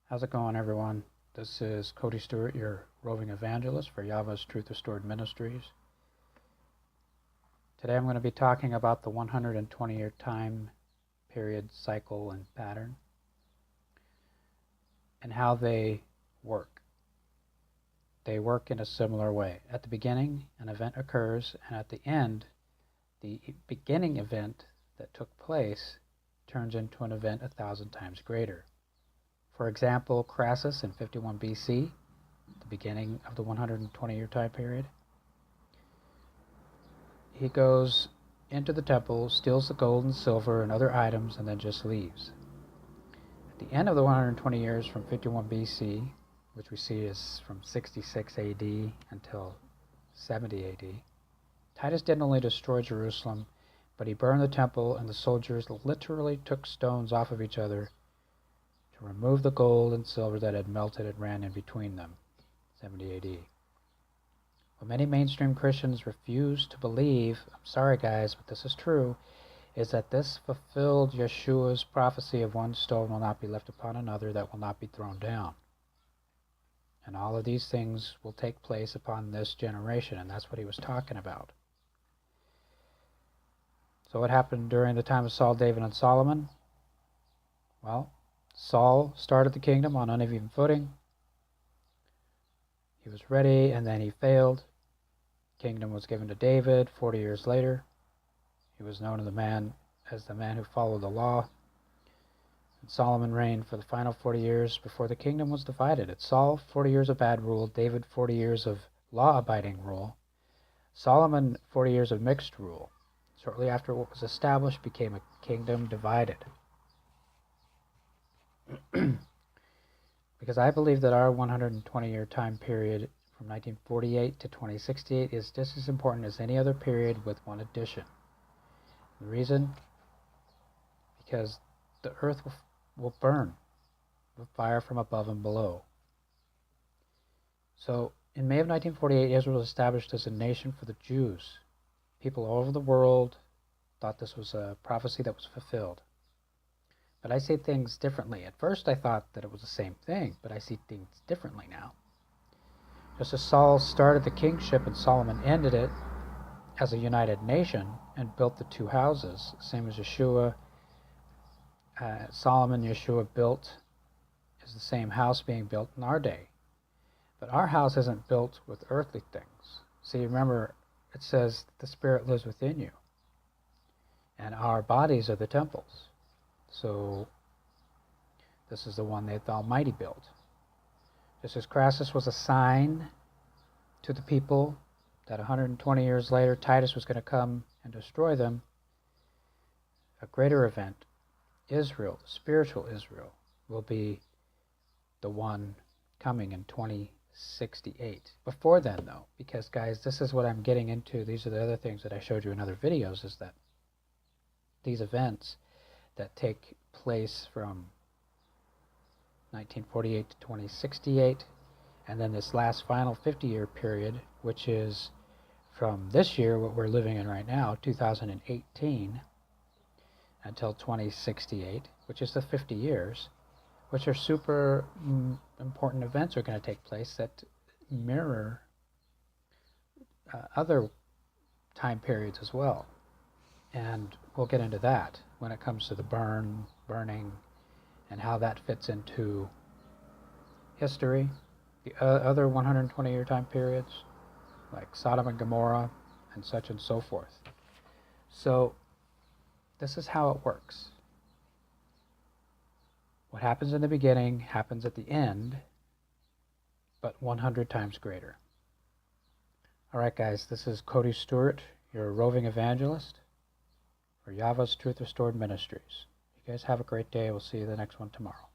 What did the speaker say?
How's it going, everyone? This is Cody Stewart, your roving evangelist for Yahweh's Truth Restored Ministries. Today I'm going to be talking about the 120-year time period, cycle, and pattern, and how they work. They work in a similar way. At the beginning, an event occurs, and at the end, the beginning event that took place turns into an event 1,000 times greater. For example, Crassus in 51 BC, the beginning of the 120-year time period, he goes into the temple, steals the gold and silver and other items, and then just leaves. At the end of the 120 years from 51 BC, which we see is from 66 AD until 70 AD, Titus didn't only destroy Jerusalem, but he burned the temple, and the soldiers literally took stones off of each other to remove the gold and silver that had melted and ran in between them, 70 AD. What many mainstream Christians refuse to believe, I'm sorry guys, but this is true, is that this fulfilled Yeshua's prophecy of one stone will not be left upon another that will not be thrown down. And all of these things will take place upon this generation, and that's what he was talking about. So what happened during the time of Saul, David, and Solomon? Well, Saul started the kingdom on uneven footing. He was ready, and then he failed. The kingdom was given to David 40 years later. He was known as the man who followed the law. And Solomon reigned for the final 40 years before the kingdom was divided. It's Saul, 40 years of bad rule. David, 40 years of law-abiding rule. Solomon, 40 years of mixed rule. Shortly after what was established became a kingdom divided. Because I believe that our 120-year time period from 1948 to 2068 is just as important as any other period with one addition. The reason? Because the earth will burn with fire from above and below. So in May of 1948, Israel was established as a nation for the Jews. People all over the world thought this was a prophecy that was fulfilled. But I see things differently. At first I thought that it was the same thing, but I see things differently now. Just as Saul started the kingship and Solomon ended it as a united nation and built the two houses, same as Yeshua, Solomon, Yeshua built, is the same house being built in our day. But our house isn't built with earthly things. See, remember, it says the Spirit lives within you, and our bodies are the temples. So this is the one that the Almighty built. Just as Crassus was a sign to the people that 120 years later Titus was going to come and destroy them, a greater event, Israel, the spiritual Israel, will be the one coming in 2068. Before then, though, because guys, this is what I'm getting into. These are the other things that I showed you in other videos, is that these events that take place from 1948 to 2068, and then this last final 50-year period, which is from this year, what we're living in right now, 2018, until 2068, which is the 50 years, which are super important events are going to take place that mirror other time periods as well. And we'll get into that when it comes to the burning, and how that fits into history, the other 120-year time periods, like Sodom and Gomorrah, and such and so forth. So this is how it works. What happens in the beginning happens at the end, but 100 times greater. All right, guys, this is Cody Stewart, your roving evangelist for Yahweh's Truth Restored Ministries. You guys have a great day. We'll see you the next one tomorrow.